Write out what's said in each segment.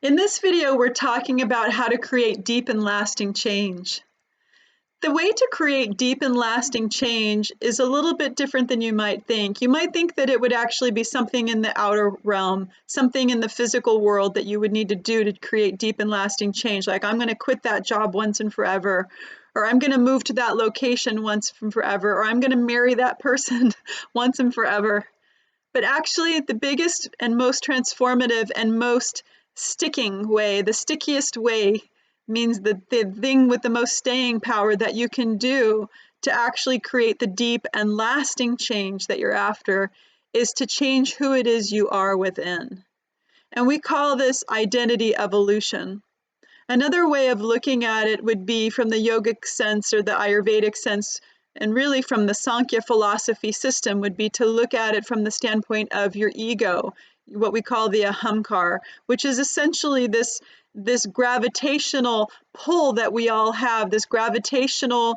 In this video, we're talking about how to create deep and lasting change. The way to create deep and lasting change is a little bit different than you might think. You might think that it would actually be something in the outer realm, something in the physical world that you would need to do to create deep and lasting change. Like, I'm going to quit that job once and forever, or I'm going to move to that location once and forever, or I'm going to marry that person once and forever. But actually, the biggest and most transformative and most sticking way, the stickiest way, means the thing with the most staying power that you can do to actually create the deep and lasting change that you're after is to change who it is you are within. And we call this identity evolution. Another way of looking at it would be from the yogic sense or the Ayurvedic sense, and really from the Sankhya philosophy system, would be to look at it from the standpoint of your ego, what we call the ahamkar, which is essentially this gravitational pull that we all have, this gravitational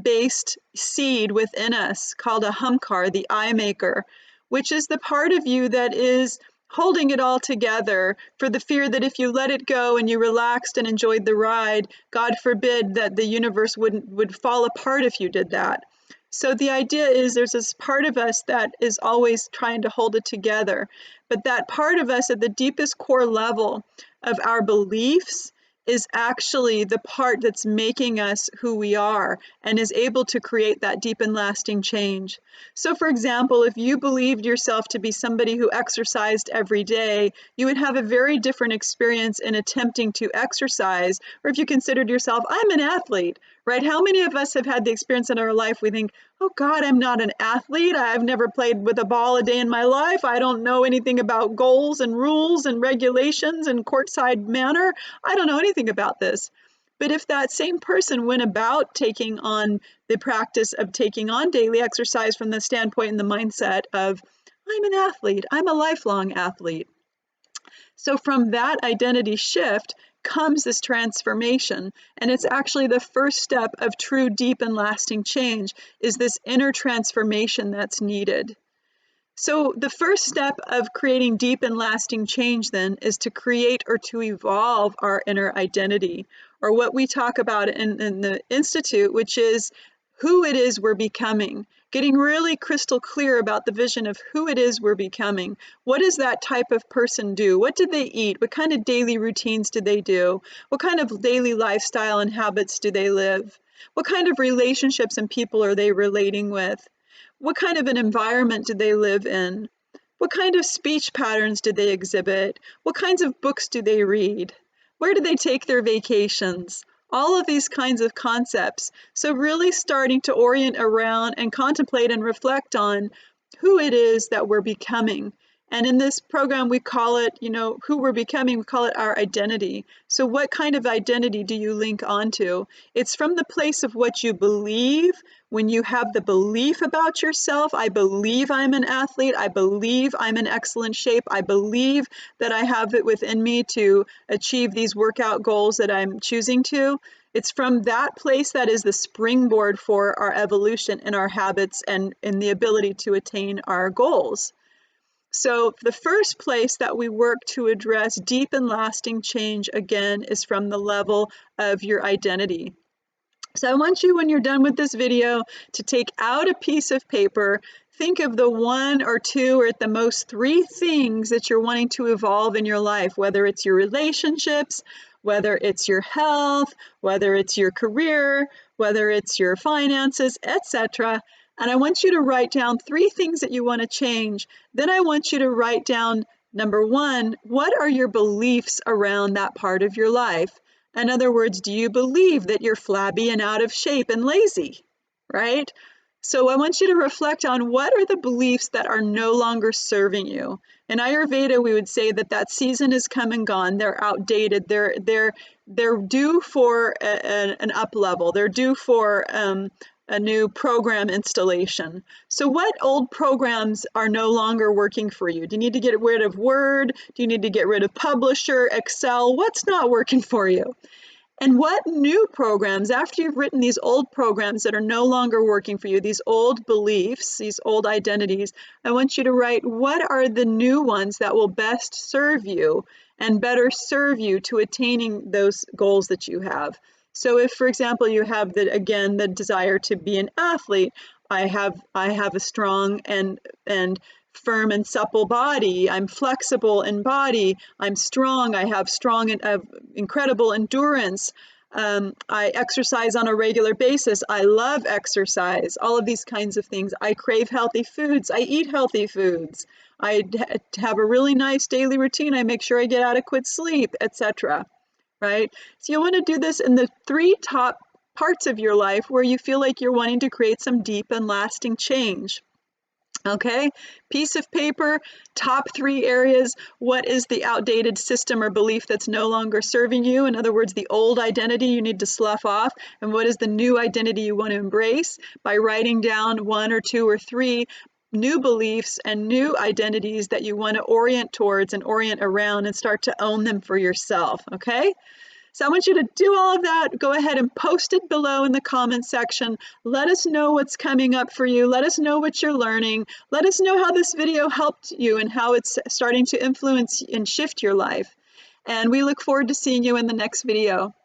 based seed within us called ahamkar, the I maker, which is the part of you that is holding it all together for the fear that if you let it go and you relaxed and enjoyed the ride, God forbid that the universe would fall apart if you did that. So the idea is there's this part of us that is always trying to hold it together, but that part of us at the deepest core level of our beliefs is actually the part that's making us who we are and is able to create that deep and lasting change. So for example, if you believed yourself to be somebody who exercised every day, you would have a very different experience in attempting to exercise. Or if you considered yourself, I'm an athlete, right? How many of us have had the experience in our life we think, oh God, I'm not an athlete. I've never played with a ball a day in my life. I don't know anything about goals and rules and regulations and courtside manner. I don't know anything about this. But if that same person went about taking on the practice of taking on daily exercise from the standpoint and the mindset of, I'm an athlete, I'm a lifelong athlete. So from that identity shift comes this transformation, and it's actually the first step of true deep and lasting change is this inner transformation that's needed. So the first step of creating deep and lasting change then is to create or to evolve our inner identity, or what we talk about in the Institute, which is who it is we're becoming, getting really crystal clear about the vision of who it is we're becoming. What does that type of person do? What do they eat? What kind of daily routines do they do? What kind of daily lifestyle and habits do they live? What kind of relationships and people are they relating with? What kind of an environment do they live in? What kind of speech patterns do they exhibit? What kinds of books do they read? Where do they take their vacations? All of these kinds of concepts. So really starting to orient around and contemplate and reflect on who it is that we're becoming. And in this program, we call it, who we're becoming, we call it our identity. So what kind of identity do you link onto? It's from the place of what you believe. When you have the belief about yourself, I believe I'm an athlete, I believe I'm in excellent shape, I believe that I have it within me to achieve these workout goals that I'm choosing to. It's from that place that is the springboard for our evolution in our habits and in the ability to attain our goals. So the first place that we work to address deep and lasting change, again, is from the level of your identity. So I want you, when you're done with this video, to take out a piece of paper, think of the one or two or at the most three things that you're wanting to evolve in your life, whether it's your relationships, whether it's your health, whether it's your career, whether it's your finances, etc. And I want you to write down three things that you want to change. Then I want you to write down, number one, what are your beliefs around that part of your life? In other words, do you believe that you're flabby and out of shape and lazy, right? So I want you to reflect on what are the beliefs that are no longer serving you. In Ayurveda, we would say that season is come and gone. They're outdated. They're due for an up level. They're due for a new program installation. So what old programs are no longer working for you? Do you need to get rid of Word? Do you need to get rid of Publisher, Excel? What's not working for you? And what new programs, after you've written these old programs that are no longer working for you, these old beliefs, these old identities, I want you to write what are the new ones that will best serve you and better serve you to attaining those goals that you have. So if, for example, you have the desire to be an athlete, I have a strong and firm and supple body. I'm flexible in body. I'm strong. I have strong and incredible endurance. I exercise on a regular basis. I love exercise. All of these kinds of things. I crave healthy foods. I eat healthy foods. I have a really nice daily routine. I make sure I get adequate sleep, etc. Right? So you want to do this in the 3 top parts of your life where you feel like you're wanting to create some deep and lasting change. Okay, piece of paper, top 3 areas. What is the outdated system or belief that's no longer serving you? In other words, the old identity you need to slough off. And what is the new identity you want to embrace? By writing down 1 or 2 or 3 new beliefs and new identities that you want to orient towards and orient around and start to own them for yourself. Okay? So I want you to do all of that. Go ahead and post it below in the comment section. Let us know what's coming up for you. Let us know what you're learning. Let us know how this video helped you and how it's starting to influence and shift your life. And we look forward to seeing you in the next video.